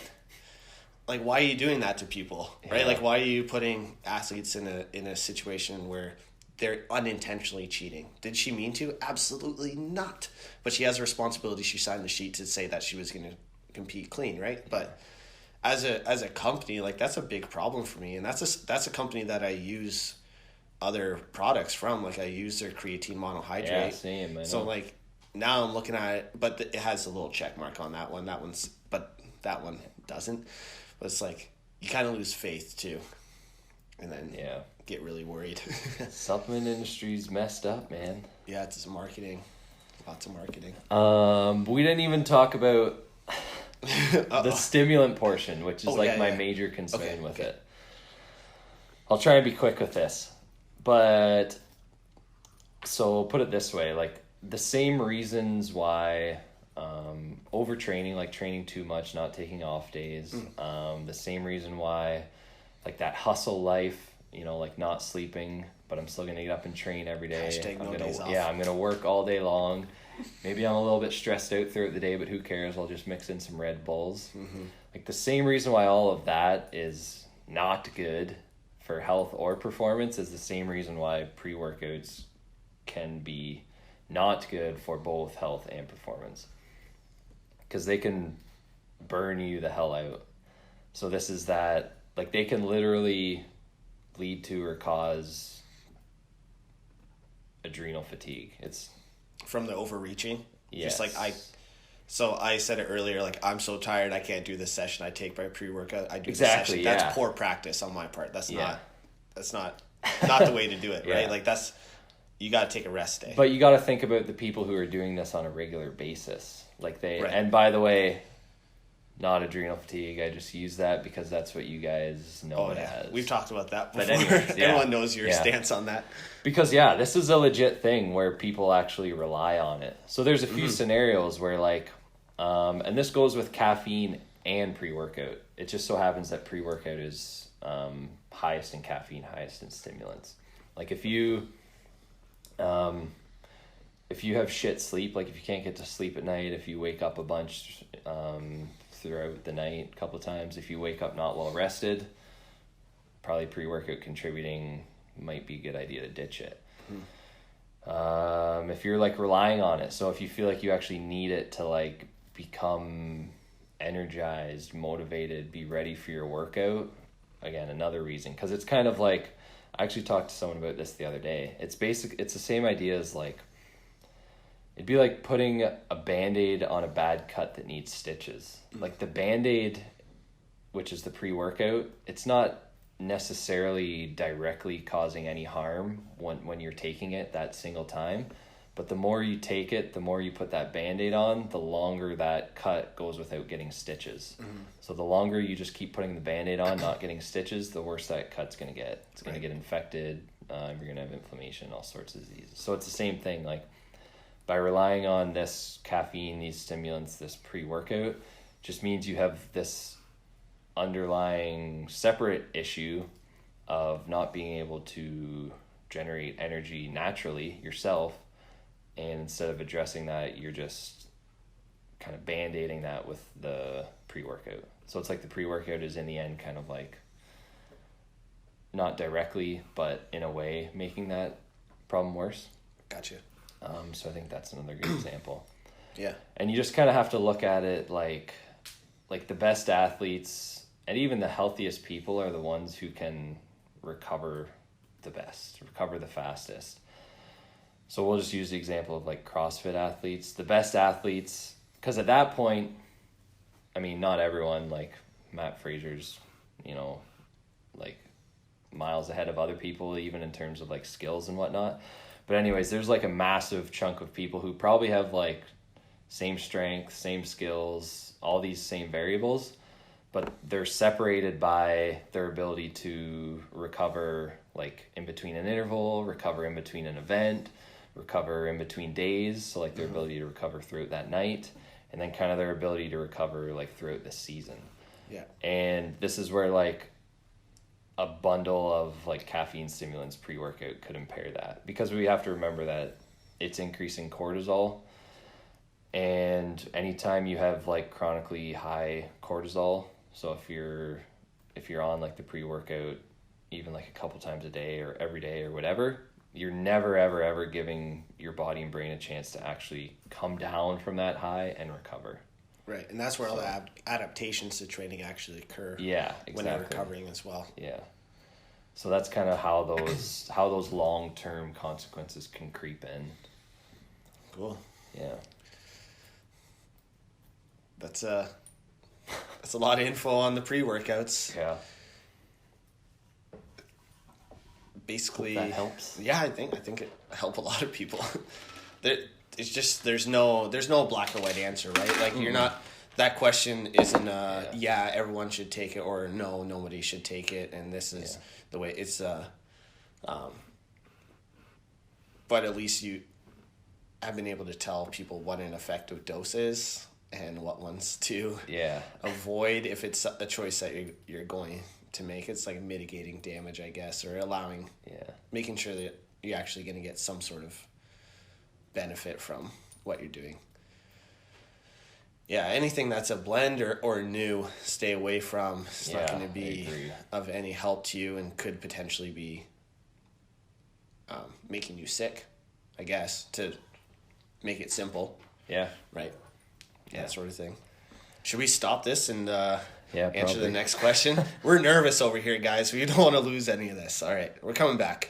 S3: like, why are you doing that to people, right? Like, why are you putting athletes in a situation where they're unintentionally cheating? Did she mean to? Absolutely not. But she has a responsibility. She signed the sheet to say that she was going to compete clean, right? But as a company, like, that's a big problem for me. And that's a company that I use other products from. Like, I use their creatine monohydrate.
S2: Yeah, same. I know.
S3: So like now I'm looking at it, but it has a little check mark on that one. But that one doesn't. But it's like you kind of lose faith too, and then get really worried.
S2: Supplement industry's messed up, man.
S3: Yeah, it's marketing. Lots of marketing.
S2: We didn't even talk about the stimulant portion, which is my major concern with it. I'll try and be quick with this. But so put it this way, like the same reasons why overtraining, like training too much, not taking off days, the same reason why like that hustle life, you know, like not sleeping, but I'm still gonna get up and train every day. I'm gonna work all day long. Maybe I'm a little bit stressed out throughout the day, but who cares? I'll just mix in some Red Bulls. Like the same reason why all of that is not good for health or performance is the same reason why pre-workouts can be not good for both health and performance, because they can burn you the hell out. So this is that, like, they can literally lead to or cause adrenal fatigue. It's
S3: from the overreaching.
S2: Yes.
S3: Just like I said it earlier, like, I'm so tired I can't do this session. I take my pre-workout. I do
S2: exactly,
S3: the session. That's poor practice on my part. That's not the way to do it, right? Like, that's, you got to take a rest day.
S2: But you got to think about the people who are doing this on a regular basis. Like and by the way, not adrenal fatigue. I just use that because that's what you guys know it as.
S3: We've talked about that before.
S2: But anyways,
S3: everyone knows your stance on that.
S2: Because this is a legit thing where people actually rely on it. So there's a few scenarios where like, and this goes with caffeine and pre-workout. It just so happens that pre-workout is highest in caffeine, highest in stimulants. Like if you have shit sleep, like if you can't get to sleep at night, if you wake up a bunch throughout the night a couple of times, if you wake up not well rested, probably pre-workout contributing, might be a good idea to ditch it. If you're like relying on it, so if you feel like you actually need it to like become energized, motivated, be ready for your workout, again, another reason, because it's kind of like, I actually talked to someone about this the other day. It's the same idea as like, it'd be like putting a Band-Aid on a bad cut that needs stitches. Like the Band-Aid, which is the pre-workout, it's not necessarily directly causing any harm when you're taking it that single time. But the more you take it, the more you put that Band-Aid on, the longer that cut goes without getting stitches. So the longer you just keep putting the Band-Aid on, not getting stitches, the worse that cut's going to get. It's going to get infected. You're going to have inflammation, all sorts of diseases. So it's the same thing. Like, by relying on this caffeine, these stimulants, this pre-workout, just means you have this underlying separate issue of not being able to generate energy naturally yourself, and instead of addressing that, you're just kind of band-aiding that with the pre-workout. So it's like the pre-workout is in the end kind of like not directly, but in a way making that problem worse.
S3: Gotcha.
S2: So I think that's another good example.
S3: Yeah.
S2: And you just kind of have to look at it like the best athletes and even the healthiest people are the ones who can recover the best, recover the fastest. So we'll just use the example of like CrossFit athletes. The best athletes, because at that point, I mean, not everyone, like Matt Fraser's, you know, like miles ahead of other people, even in terms of like skills and whatnot. But anyways, there's like a massive chunk of people who probably have like same strength, same skills, all these same variables, but they're separated by their ability to recover like in between an interval, recover in between an event, recover in between days. So like their ability to recover throughout that night, and then kind of their ability to recover like throughout the season.
S3: Yeah. And
S2: this is where like a bundle of like caffeine stimulants pre-workout could impair that, because we have to remember that it's increasing cortisol, and anytime you have like chronically high cortisol, so if you're on like the pre-workout even like a couple times a day or every day or whatever, you're never ever giving your body and brain a chance to actually come down from that high and recover.
S3: Right, and that's where all the adaptations to training actually occur.
S2: Yeah, exactly.
S3: When they're recovering as well.
S2: Yeah. So that's kind of how those long-term consequences can creep in.
S3: Cool.
S2: Yeah.
S3: That's a lot of info on the pre-workouts.
S2: Yeah.
S3: Basically,
S2: hope that helps.
S3: Yeah, I think it helped a lot of people. It's just there's no black or white answer, right? Like you're not, that question isn't yeah everyone should take it, or no, nobody should take it, and this is the way it's but at least you have been able to tell people what an effective dose is and what ones to avoid if it's a choice that you're going to make. It's like mitigating damage, I guess, or allowing making sure that you're actually going to get some sort of benefit from what you're doing. Yeah, anything that's a blend or new, stay away from. It's not going to be of any help to you and could potentially be making you sick, I guess, to make it simple.
S2: Yeah.
S3: Right. Yeah. That sort of thing. Should we stop this and answer
S2: probably.
S3: the next question? We're nervous over here, guys. We don't want to lose any of this. All right, we're coming back.